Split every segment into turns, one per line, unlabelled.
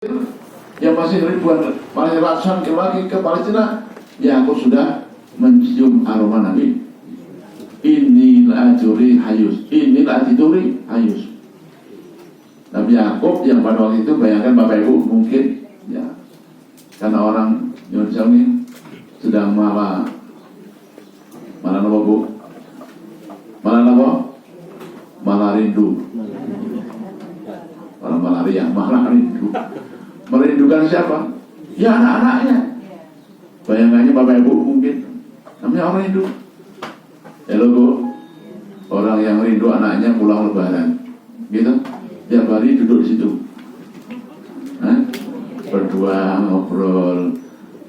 yang masih ribuan, malah ratusan kilo lagi ke Palestina, Yakub sudah mencium aroma Nabi. Inilah ajuri hayus, inilah ajuri hayus. Nabi Yakub yang pada waktu itu, bayangkan Bapak Ibu mungkin ya, karena orang Indonesia ini sedang malah apa Bu? Malah apa? Malah rindu. Malah rindu. Merindukan siapa? Ya anak-anaknya. Bayangannya Bapak Ibu mungkin namanya orang rindu. Halo Bu, orang yang rindu anaknya pulang lebaran, gitu. Tiap hari duduk di situ, berdua ngobrol.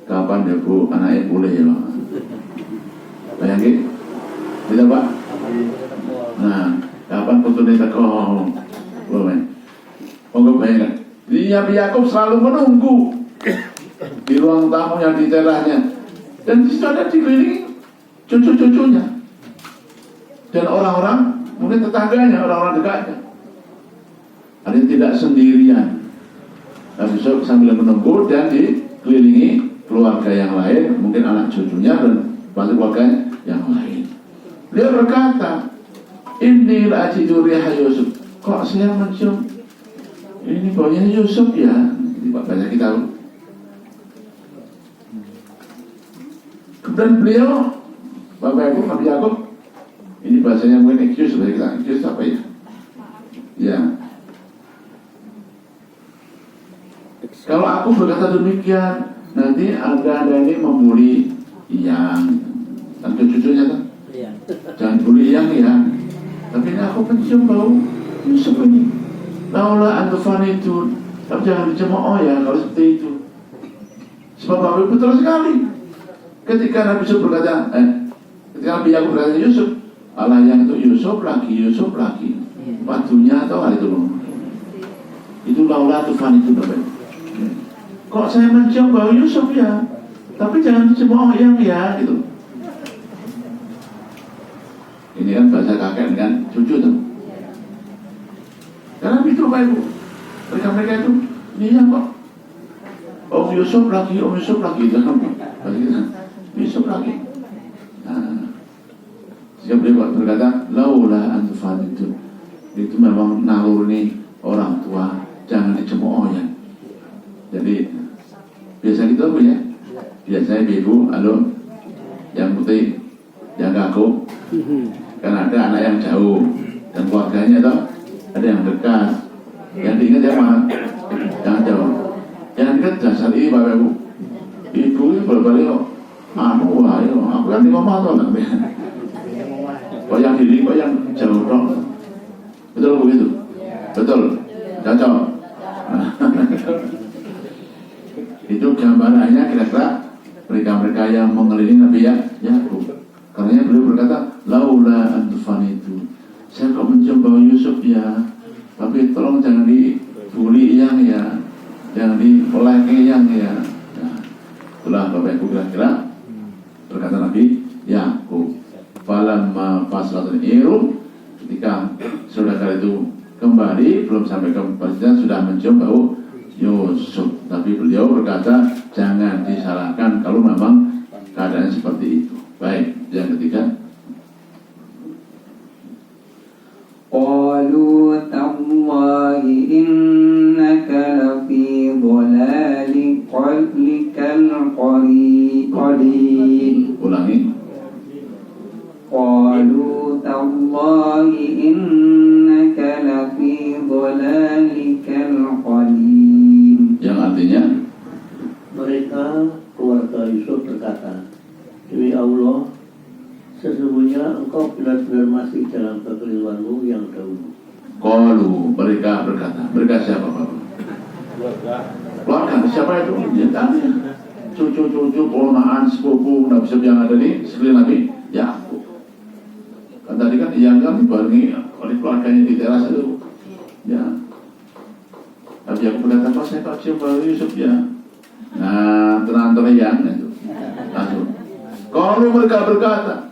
Kapan ya Bu, anaknya boleh ya? Bayangin, tidak Pak? Nah, kapan putusnya teko? Monggo bayangkan. Nabi Yakub selalu menunggu di ruang tamunya, di terahnya, dan di situ ada dikelilingi cucu-cucunya dan orang-orang mungkin tetangganya, orang-orang dekatnya. Ada yang tidak sendirian. Nabi Yakub sambil menunggu dan dikelilingi keluarga yang lain, mungkin anak cucunya dan banyak keluarga yang lain. Dia berkata, inilah ajidu riha Yusuf. Kok saya mencium ini baunya Yusuf ya? Banyak kita tahu. Kemudian beliau, Bapak Ibu, Nabi Yakub, ini bahasanya mungkin excuse, kita excuse apa ya? Ya. Kalau aku berkata demikian, nanti ada ini membuli yang dan cucunya kan? Jangan bully yang ya. Tapi ini aku pencium bau Yusuf ini. Laula antufan itu, tapi jangan dicemooh ya kalau seperti itu. Sebab Bapak Ibu betul sekali. Ketika Nabi Yusuf berkata, ketika Nabi Yakub berkata Yusuf, Allah yang itu Yusuf lagi. Patunya atau hal itu loh. Itu laula antufan itu Bapak Ibu. Kok saya mencium bau Yusuf ya? Tapi jangan dicemooh yang ya gitu. Ini kan bahasa kakek dengan cucu tuh. Karena itu Bapak Ibu, mereka itu ini yang kok Om Yusuf lagi jangan Yusuf lagi. Nah, sehingga beliau berkata, laula antufan itu memang naluri orang tua, jangan dicemooh ya. Jadi biasa gitu Bu ya. Biasanya Ibu, halo, yang putih, yang kaku, kan ada anak yang jauh dan keluarganya toh ada yang dekat, yang diingat ya Pak, jangan jauh, yang dekat dasar ini Bapak Ibu, Ibu ini balik kok, aku kan di mama tuh nanti, kok yang diri, kok yang jauh dong, betul begitu, betul, cocok, itu gambarannya kira-kira mereka yang mengelilingi Nabi Yakub, karena beliau berkata, laula antufan itu. Saya kok mencium bau Yusuf ya, tapi tolong jangan dibully yang ya, jangan dipelaki yang ya. Nah, itulah Bapak Ibu kira-kira berkata Nabi Yakub. Falamma faslatul irum, ketika saudara itu kembali belum sampai ke Palestina sudah mencium bau Yusuf. Tapi beliau berkata jangan disalahkan kalau memang keadaan seperti itu. Baik, yang ketiga.
Qalu tallahi innaka lafi dhalalikal qadim.
Ulangi.
Qalu tallahi innaka lafi dhalalikal qadim.
Yang artinya
mereka keluarga Yusuf berkata, demi Allah, sesungguhnya engkau benar-benar masih dalam kekeliruanmu yang dahulu.
Qalu, mereka berkata. Mereka siapa Bapak? Keluarga. Siapa itu? Ya tadi cucu-cucu, ponakan, sepupu Nabi Yusuf yang ada di sekeliling Nabi Yakub. Kan tadi kan yang kan dibarengi oleh keluarganya di teras itu. Ya. Nabi Yakub berkata, kok saya tak cium bau Yusuf ya? Nah, tenang yang itu. Langsung. Kalau mereka berkata,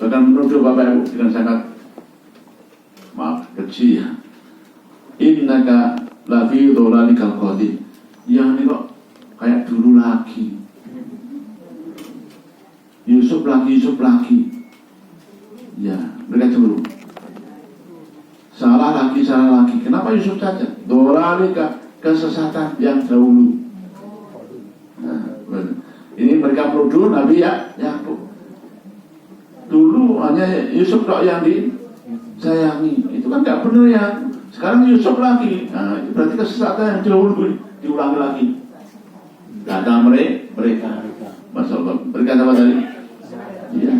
bahkan menuduh Bapak Ibu dengan sangat maaf keji ya. Innaka lafi dhalalikal qadim. Yang ini kok kayak dulu lagi. Yusuf lagi. Ya, mereka cemburu. Salah lagi. Kenapa Yusuf saja? Dhalalika, kesesatan yang dahulu. Nah, ini mereka menuduh Nabi Yakub. Dulu hanya Yusuf kok yang disayangi. Itu kan nggak benar ya. Sekarang Yusuf lagi. Nah, itu berarti kesesatan yang dahulu diulangi lagi. Kata mereka. Masya Allah. Mereka apa tadi? Iya.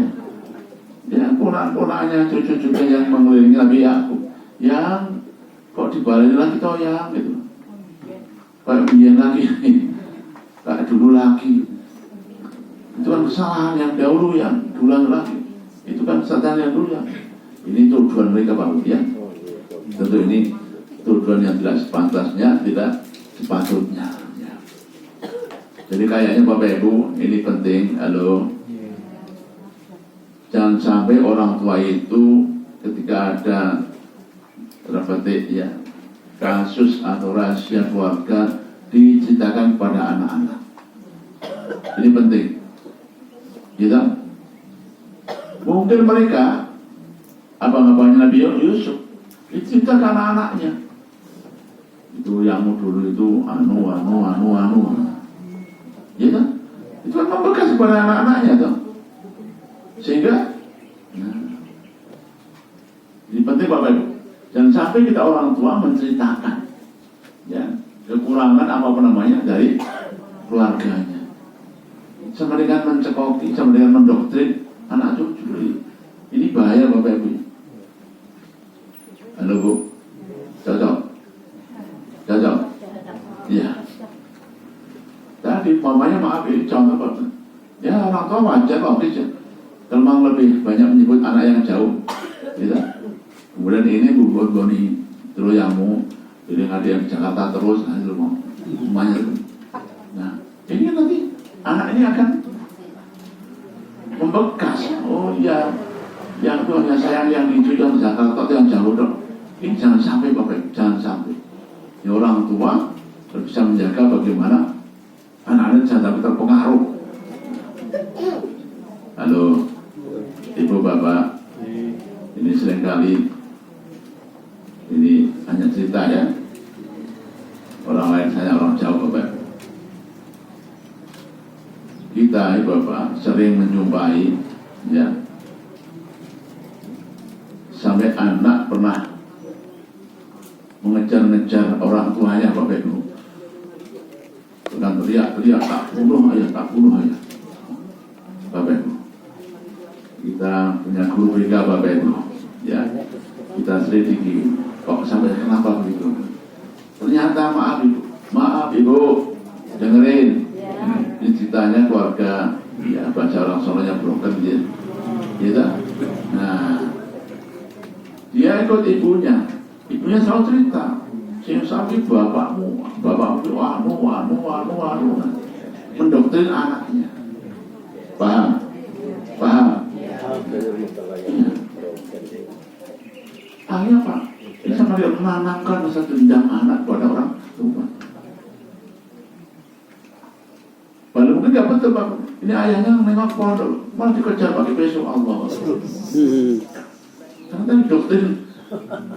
Ya, ponak-ponaknya, cucu-cucunya yang mengelilingi Nabi Yakub. Yang kok dibalik lagi toh yang gitu. Kayak biar lagi. Kayak dulu lagi. Itu kan kesalahan yang dahulu yang diulangi lagi. Itu kan kesalahan yang dulu yang. Ini tuduhan mereka Pak ya. Tentu ini tuduhan yang tidak sepantasnya, tidak sepatutnya. Ya. Jadi kayaknya Bapak Ibu ini penting. Halo. Jangan sampai orang tua itu ketika ada ya kasus atau rahasia keluarga diceritakan kepada anak-anak. Ini penting. Gitu? Mungkin mereka abang-abangnya Nabi Yusuf diceritakan anak-anaknya. Itu yang dulu itu anu. Gitu? Itu kan membekas kepada anak-anaknya tuh. Sehingga ini penting Bapak Ibu. Jangan sampai kita orang tua menceritakan ya kekurangan dari keluarganya. Sama dengan mencekoki, sama dengan mendoktrin anak cucu. Ini bahaya Bapak Ibu. Halo Bu, cocok? Iya. Tadi mamanya maaf ini contoh Bapak. Ya orang tua wajar kok bisa. Memang lebih banyak menyebut anak yang jauh, gitu. Kemudian ini Bu Boni terus yamu, jadi ada yang Jakarta terus, nah itu mau semuanya itu. Nah, ini nanti anak ini akan membekas. Oh iya, yang itu hanya sayang yang di Jakarta itu yang jauh dong. Ini jangan sampai Bapak, jangan sampai. Ya orang tua bisa menjaga bagaimana anak-anak jangan sampai terpengaruh. Halo. Ibu Bapak, ini seringkali ini hanya cerita ya. Orang lain saya orang jauh Bapak. Kita Ibu Bapak sering menjumpai ya. Sampai anak pernah mengejar-ngejar orang tuanya Bapak Ibu. Dengan teriak-teriak tak bunuh ayah. Bapak Ibu. Kita punya guru BK Bapak Ibu, ya kita selidiki kok sampai kenapa begitu. Ternyata maaf Ibu, dengerin ini ceritanya keluarga ya bahasa orang Solonya broken ya, gitu. Nah dia ikut ibunya selalu cerita, sing sampai bapakmu anu, mendoktrin anaknya, paham? Ayah Pak, ini sama dia menanamkan rasa dendam anak pada orang tua. Padahal mungkin gak betul Pak. Ini ayahnya nengok pondok, malah dikejar pakai besok Allah. Karena tadi doktrin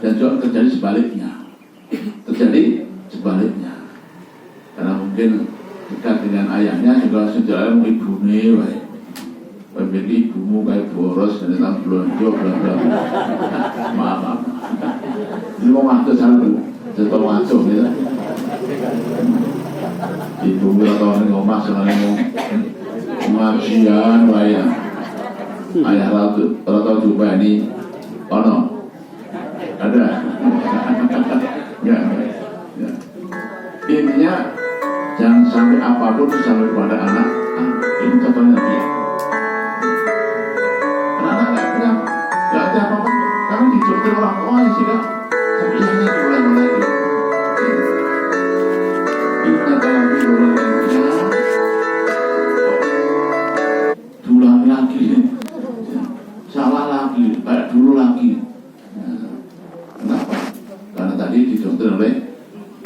dan juga terjadi sebaliknya. Karena mungkin dekat dengan ayahnya juga sejarah ibunya, pemilik ibumu kayak boros dan tentang belanja bla. Maaf. Ini mau ngatur sana jatuh ngatur gitu. Ibu atau orang ngomong soalnya mau pengajian bayar. Ayah tahu juga ini, ada. Ya. Intinya jangan sampai apapun sampai kepada anak. Ini contohnya dia. Anak nggak ada apa-apa, kami dicutir orang tua sehingga sampai ini mulai ingat dalam diulang lagi, salah lagi, kayak dulu lagi. Kenapa? Karena tadi dicutir oleh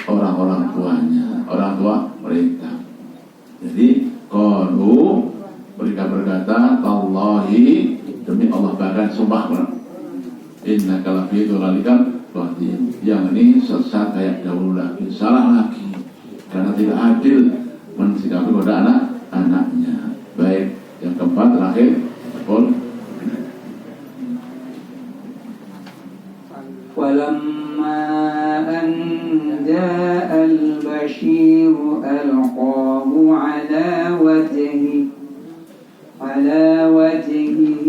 orang sumpah benar. Innaka lafi dhalalikal qadim. Yang ini sesat kayak dahulu lagi, salah lagi, karena tidak adil mensikapi kepada anak-anaknya. Baik, yang keempat terakhir, Paul.
ولما أن جاء البشير ألقاه على وجهه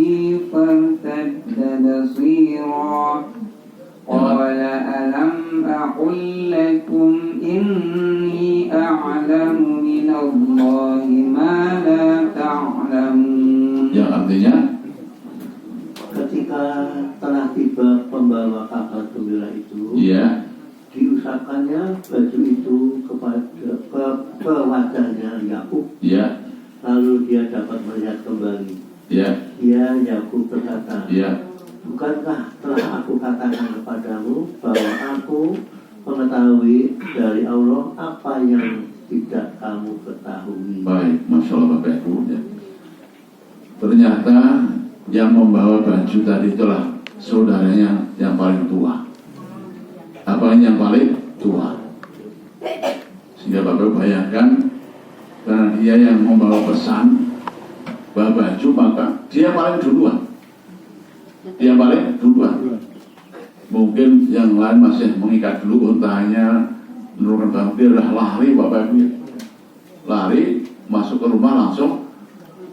فارتد بصيرا قال ألم أقل لكم إني أعلم من الله ما لا تعلمون.
Yang artinya
Ketika telah tiba pembawa kabar gembira itu,
ya,
diusapkannya baju itu ke wajahnya Yakub.
ya,
Lalu dia dapat melihat kembali.
ya,
Yakub berkata,
ya,
bukankah telah aku katakan kepadamu bahwa aku mengetahui dari Allah apa yang tidak kamu ketahui.
baik, Masya Allah Bapak Ibu ya. Ternyata yang membawa baju tadi itulah saudaranya yang paling tua. Apa yang paling tua? Sehingga Bapak bayangkan, karena dia yang membawa pesan bawa baju, maka dia paling duluan. Dia paling duluan. Mungkin yang lain masih mengikat dulu untanya, menurunkan bambu, dia udah lari Bapak Ibu. Lari masuk ke rumah, langsung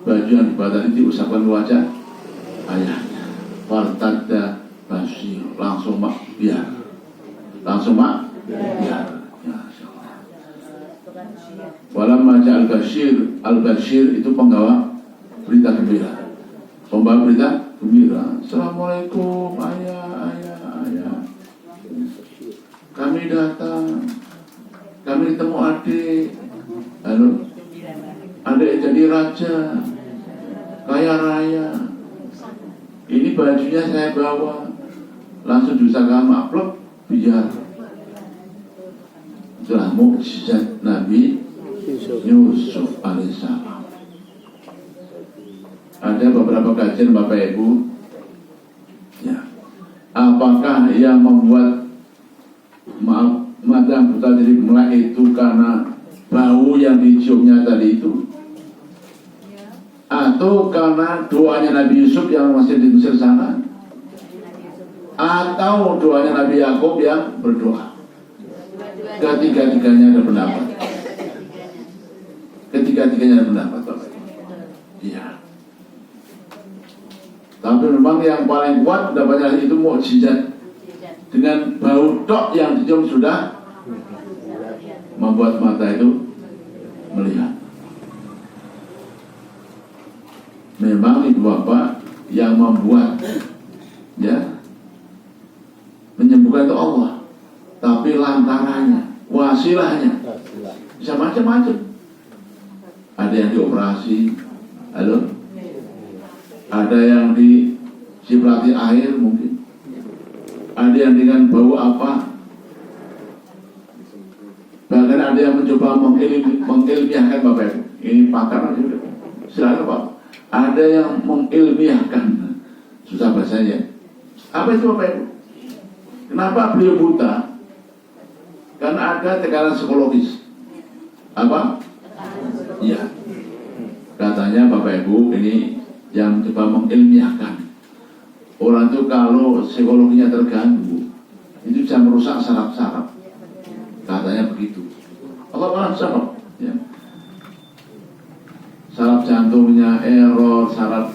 baju yang dibawa tadi diusapkan ke wajah ayahnya. Fartadda basir, langsung biar. Walamma al-bashir itu penggawa berita gembira. Pembawa berita gembira. Assalamualaikum ayah. Kami datang. Kami ketemu adik. Lalu adik jadi raja, kaya raya. Ini bajunya saya bawa. Langsung diusahakan makhluk biar. Itulah mukjizat Nabi Yusuf alaihissalam. Ada beberapa kajian Bapak Ibu ya. Apakah yang membuat mata buta jadi melek itu karena bau yang diciumnya tadi itu, atau karena doanya Nabi Yusuf yang masih di Mesir sana, atau doanya Nabi Yakub yang berdoa? Ketiga-tiganya ada pendapat. Bapak. Iya. Tapi memang yang paling kuat pendapatnya itu mukjizat. Dengan bau tok yang dicium sudah membuat mata itu melihat. Memang ibu bapak yang membuat ya menyembuhkan itu Allah, tapi lantarannya, wasilahnya bisa macam-macam. Ada yang dioperasi, ada yang disiprati air mungkin, ada yang dengan bau apa, bahkan ada yang mencoba mengilmiahkan Bapak Ibu. Ini pakar, silakan Pak. Ada yang mengilmiahkan, susah bahasanya. Apa itu Bapak Ibu? Kenapa beliau buta? Karena ada tekanan psikologis. Apa? Iya. Katanya Bapak Ibu ini yang coba mengilmiahkan. Orang itu kalau psikologinya terganggu, itu bisa merusak saraf-saraf. Katanya begitu. Allah malah saraf. Ya. Saraf jantungnya error, saraf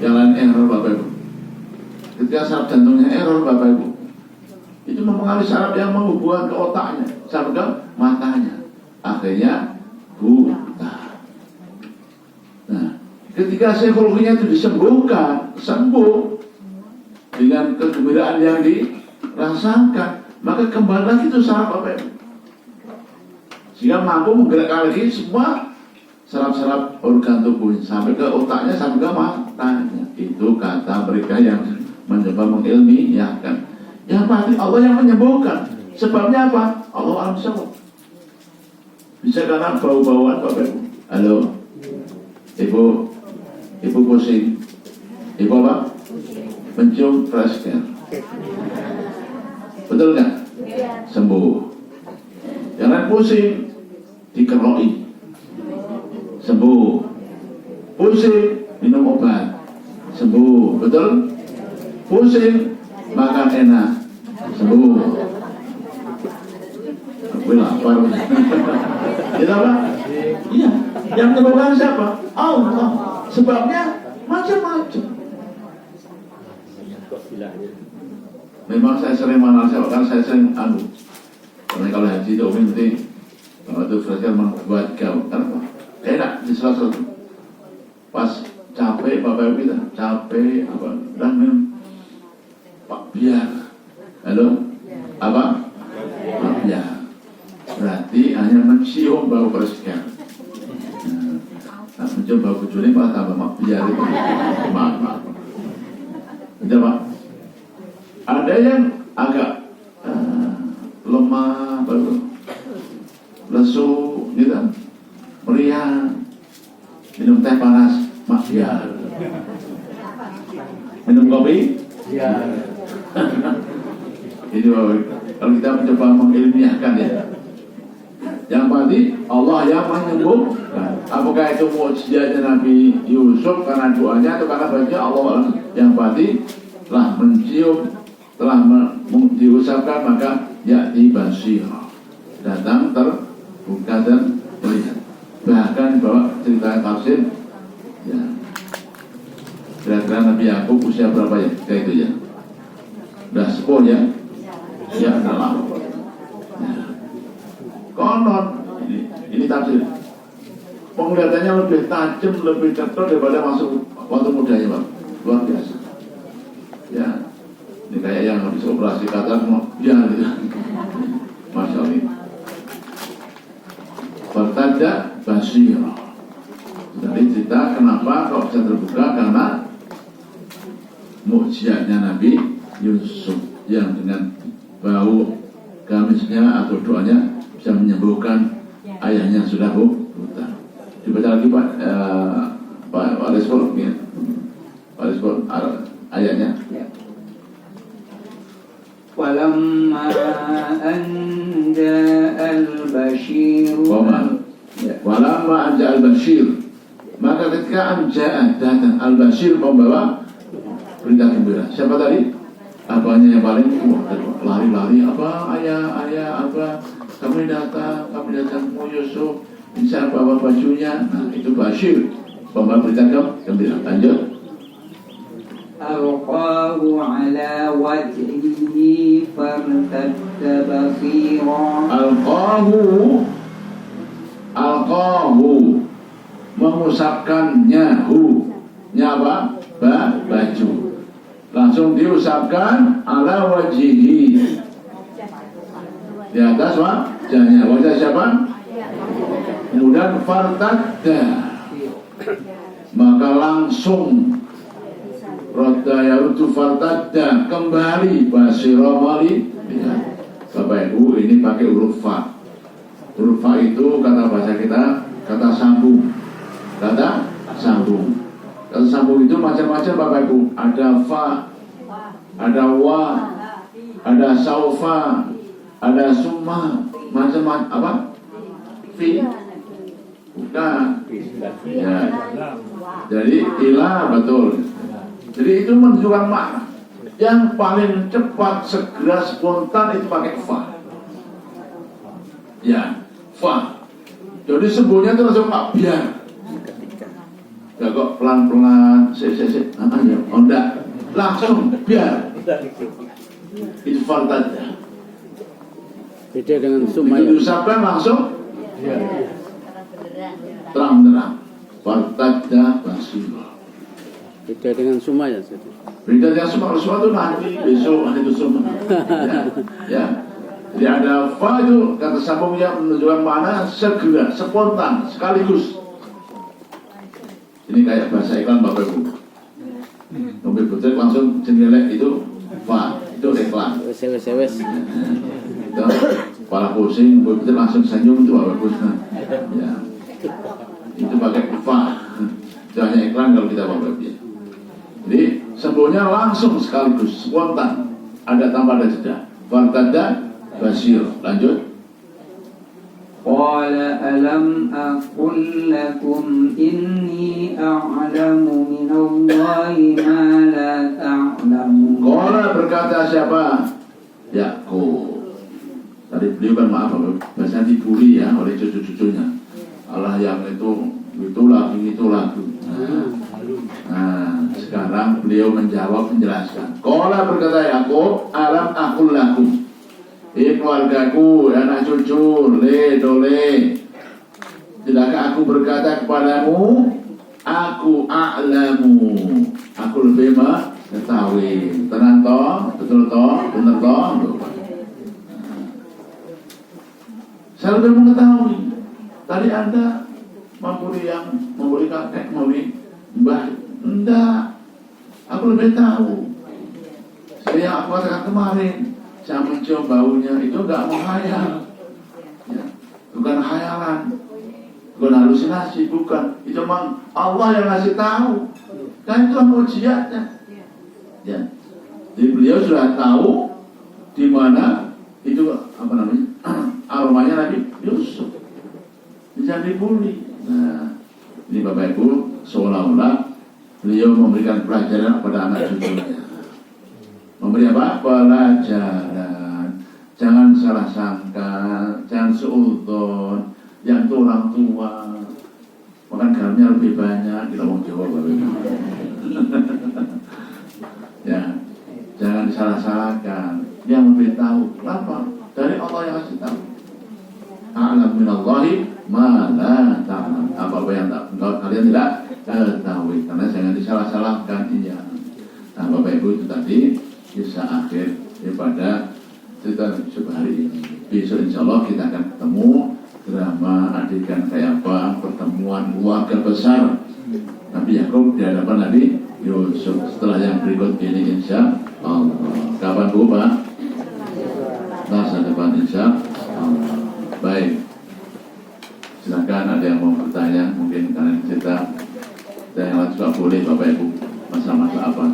yang lain error Bapak Ibu. Ketika saraf jantungnya error Bapak Ibu, itu mempengaruhi saraf yang menghubungkan ke otaknya, saraf ke matanya. Akhirnya buta. Nah, ketika psikologinya itu disembuhkan, sembuh dengan kegembiraan yang dirasakan, maka kembali lagi itu saraf Bapak Ibu, sehingga mampu menggerakkan lagi semua saraf-saraf organ tubuhnya sampai ke otaknya, sampai ke matanya. Itu kata mereka yang mencoba mengilmiahkan. Yang pasti Allah yang menyembuhkan. Sebabnya apa? Allah alam sembuh. Bisa karena bau-bauan Bapak Ibu. Halo, Ibu pusing. Ibu apa? mencium fresh air. Betul nggak? Sembuh. Jangan pusing, dikeroi, sembuh. Pusing, minum obat, sembuh. Betul? Pusing, makan enak, sembuh. Aku lapar. Kita apa? Iya. Yang menyembuhkan siapa? Allah. Sebabnya macam-macam. Memang saya sering mengenal karena saya sering karena kalau haji itu penting. Kalau itu frasa membuat kau, kenapa? Enak di salah satu. Pas capek bapak ibu kita, capek apa? Dan minum Pak Biar. Halo? Apa? Pak Biar. Berarti hanya mencium bau persekian. Nah, mencium bau kucing malah tambah Pak Biar itu. Maaf. Betul Pak? Ada yang agak lemah, lesu, gitu, meriang, minum teh panas, Biar. Minum kopi, Biar. Ini kalau kita mencoba mengilmiahkan ya. Yang pasti Allah yang menyembuhkan. Apakah itu mukjizatnya Nabi Yusuf karena doanya atau karena baca Allah? Yang pasti telah mencium, telah diusapkan, maka ya'ti basirah, datang terbuka dan melihat. Bahkan bawa cerita tafsir ya, kira-kira Nabi Yakub usia berapa ya? Kayak itu ya, udah sepuh ya, ya adalah konon ini tafsir, penglihatannya lebih tajam, lebih cepat daripada masuk waktu mudanya Pak. Luar biasa ya. Ini kayak yang habis operasi kata mau ya gitu. Masya Allah. Pertanda basirah. Dari cerita kenapa kok bisa terbuka, karena mukjizatnya Nabi Yusuf yang dengan bau gamisnya atau doanya bisa menyembuhkan ayahnya sudah buta. Dibaca lagi Pak Respon ya. Pak Respon ayatnya.
Walamma an ja'al bashir.
Walamma an ja'al bashir. Maka ketika an ja'al datang al-bashir membawa berita gembira. Siapa tadi? Apanya yang paling lari-lari? Apa ayah apa? Kami datang Yusuf. Bisa bawa bajunya. Nah itu bashir, membawa berita gembira. Lanjut.
Alqahu ala wajhihi fartadda basira. Alqahu mengusapkannya, apa? Baju. Langsung diusapkan ala wajhihi, di atas wajahnya. Wajah siapa? Kemudian fartadda, maka langsung Roda yarutu fartadda, kembali basiro mali. Ya. Bapak Ibu, ini pakai huruf fa. Huruf fa itu kata bahasa kita kata sambung. Kata sambung. Kata sambung itu macam-macam Bapak Ibu. Ada fa, ada wa, ada saufa, ada summa, macam-macam apa? Fi. Bukan. Ya. Jadi ila, betul. Jadi itu menunjukkan makna. Yang paling cepat, segera, spontan itu pakai fa. Ya, fa. Jadi sembuhnya itu langsung Pak Biar. Gak kok pelan-pelan, ya, enggak. Langsung Biar. Itu fartadda.
Beda dengan summa.
Itu diusapkan langsung terang-terang. Fartadda basirah.
Beda dengan summa ya.
Beda dengan summa itu nanti besok itu summa. Ya. Jadi ada fa itu kata sambungnya menunjukkan makna segera, spontan, sekaligus. Ini kayak bahasa iklan Bapak Ibu. Mobil butek langsung jendelek itu fa, itu iklan.
Wes.
Itu kepala pusing, mobil butek langsung senyum itu Bapak Ibu. Ya. Itu pakai fa. Itu hanya iklan kalau kita Bapak Ibu. Jadi
Sebelumnya langsung sekaligus, spontan, ada tanpa ada jeda. Fartada basir. Lanjut.
قال ألم أقل لكم إني أعلم من الله ما لا تعلمون.
Qala berkata siapa? Yakub. Tadi beliau kan maaf, biasanya dibully ya oleh cucu-cucunya. Allah yang itu lagi. Nah, sekarang beliau menjawab, menjelaskan. Qala berkata Yakub, alam aqul lakum. Keluargaku, anak cucu, dole. Tidakkah aku berkata kepadamu, aku a'lamu, aku lebih mengetahui. Tenang toh, betul toh, benar toh. Saya lebih mengetahui. Tadi Anda memberi kakek, memberi mbah. Enggak, aku lebih tahu. Saya aku katakan kemarin, saya mencium baunya itu enggak menghayal, ya, bukan khayalan, bukan halusinasi, bukan. Itu memang Allah yang ngasih tahu. Kan itu mujizatnya. Ya, jadi beliau sudah tahu di mana itu aromanya Nabi Yusuf. Jangan dibully. Nah, ini Bapak Ibu, seolah-olah beliau memberikan pelajaran kepada anak cucunya. Memberi apa? Pelajaran. Jangan salah sangka, jangan seudon. Yang itu orang tua, makan garamnya lebih banyak. Kita mau jawab Bapak Ibu. Ya, jangan disalah-salahkan. Yang lebih tahu apa? Dari Allah yang kasih tahu. A'lam minallahi ma la ta'lam. Apa yang kalian tidak ketahui. Karena jangan disalah-salahkan. Iya. Nah, Bapak Ibu, itu tadi kisah akhir daripada cerita Yusuf hari ini. Besok insya Allah kita akan ketemu drama adegan kayak apa, pertemuan keluarga besar Nabi Yakub di hadapan Nabi Yusuf. Setelah yang berikut ini insya Allah. Kapan Bu Pak? Masa depan insya Allah. Baik, silakan ada yang mau bertanya, mungkin kalian cerita dan yang lain juga boleh Bapak Ibu. Masa-masa apa?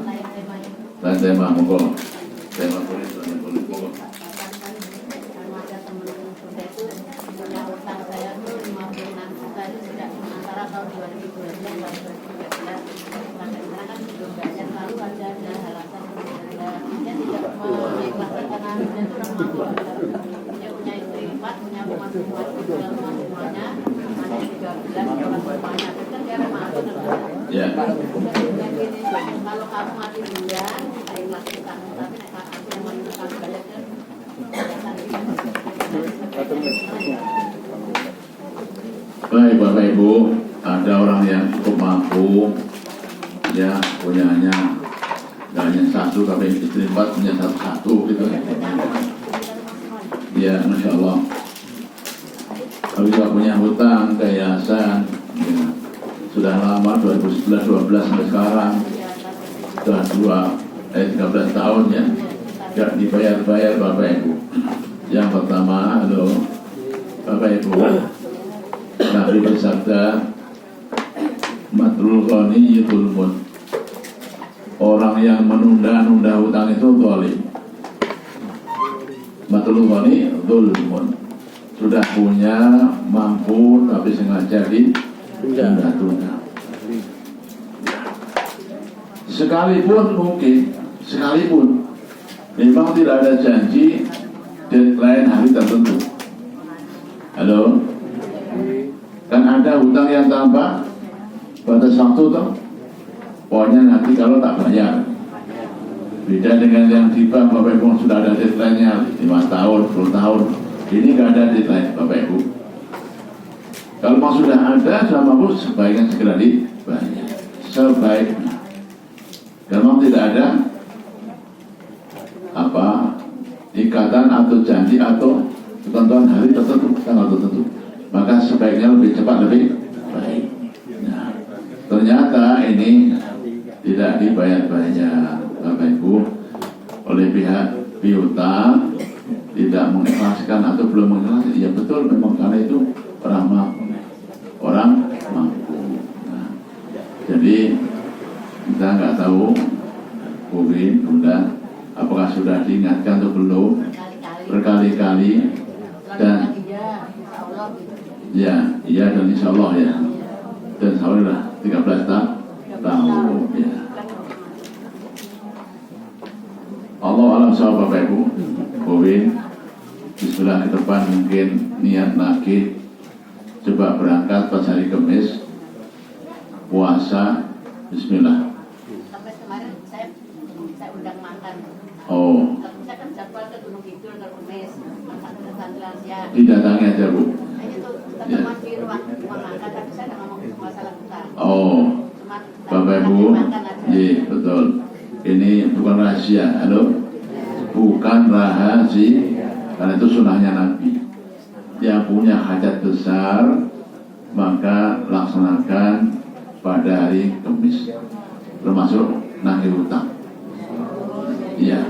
Dan tema monggo. Tema boleh, monggo. Ya. Kalau kamu mati duluan, saya lakukan. Tapi nek aku yang menentukan banyak kan. Baik Bapak Ibu, ada orang yang cukup mampu, ya punyanya nggak hanya satu, tapi istri 4 punya satu gitu. Ya, Masya Allah. Kalau juga punya hutang ke yayasan, ya, sudah lama 2011-12 sampai sekarang sudah 13 tahun ya, nggak dibayar-bayar Bapak Ibu. Yang pertama, halo Bapak Ibu, Nabi bersabda, matrul ghani zulmun. Orang yang menunda-nunda hutang itu zalim. Matrul ghani zulmun. Sudah punya, mampu, tapi sengaja ditunda-tunda. Sekalipun memang tidak ada janji deadline hari tertentu. Halo? Kan ada hutang yang tanpa batas waktu toh. Pokoknya nanti kalau tak bayar. Beda dengan yang di bank Bapak Ibu sudah ada deadline-nya 5 tahun, 10 tahun. Ini nggak ada deadline Bapak Ibu. Kalau memang sudah ada, sama Bu sebaiknya segera dibayar. Sebaiknya. Kalau memang tidak ada ikatan atau janji atau ketentuan hari tertentu, tanggal tertentu, maka sebaiknya lebih cepat lebih baik. Nah, ternyata ini tidak dibayar-bayar Bapak Ibu oleh pihak piutang, tidak mengikhlaskan atau belum mengikhlaskan. Ya betul, memang karena itu orang mampu. Nah, jadi kita nggak tahu sudah diingatkan atau belum berkali-kali dan ya, iya dan insya Allah ya, dan insya Allah 13 tahun ya. Allah alam sawab Bapak Ibu. Bowin, bismillah ke depan mungkin niat lagi coba berangkat pas hari Kamis puasa, bismillah.
Sampai kemarin saya undang makan.
Oh,
Saya kan jadwal ke Gunung Kidul ke Kemis, makan ke Santilan siang.
didatangi aja Bu.
Hanya tuh teman di ruang makan, tapi saya nggak ngomong masalah kita.
Oh,
Cuma
Bapak Ibu,
makan aja.
iya betul. Ini bukan rahasia, halo? Bukan rahasia, karena itu sunnahnya Nabi. Yang punya hajat besar, maka laksanakan pada hari Kamis, termasuk nagih hutang. Iya,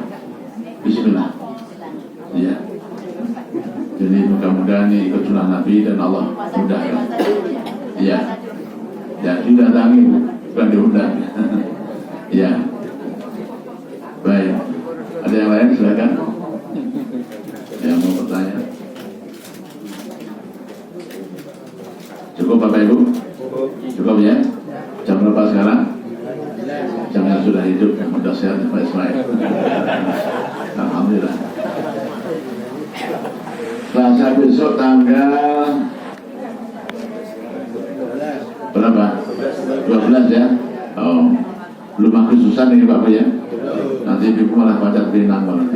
bismillah. Iya. Jadi mudah-mudahan ini ikut sunnah Nabi dan Allah mudahkan. Iya. Ya, didatangi bukan diundang. Iya. Baik. Ada yang lain silakan. Yang mau bertanya. Cukup Bapak Ibu? Cukup ya? Jam berapa sekarang? Jam yang sudah hidup, yang sudah sehat Pak Ismail. Alhamdulillah. Selasa besok tanggal berapa? 12 ya? Oh, belum Agustusan ini Pak ya? Nanti Ibu malah pacar pinang malah.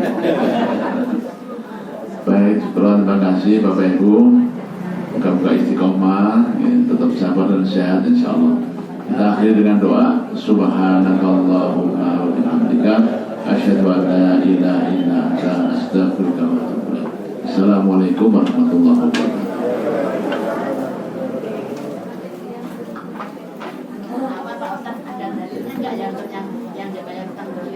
Baik, terima kasih Bapak Ibu. Moga-moga istiqomah, ya, tetap sabar dan sehat insya Allah. Kita akhiri dengan doa. Subhanakallahumma wa bihamdika asyhadu an la ilaha illa anta astaghfiruka wa atubu ilaik. Assalamualaikum warahmatullahi wabarakatuh.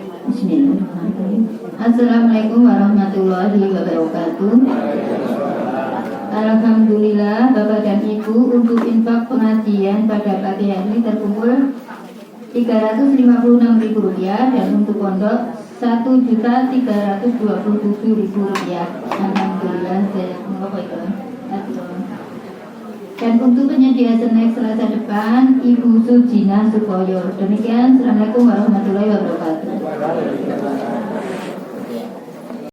Bismillahirrahmanirrahim. Assalamualaikum warahmatullahi wabarakatuh. Alhamdulillah Bapak dan Ibu, untuk infak pengajian pada pagi hari ini terkumpul Rp356.000 dan untuk pondok Rp1.327.000. Alhamdulillah. Dan untuk penyedia snack Selasa depan Ibu Sujina Sukoyo. Demikian, Assalamualaikum warahmatullahi wabarakatuh.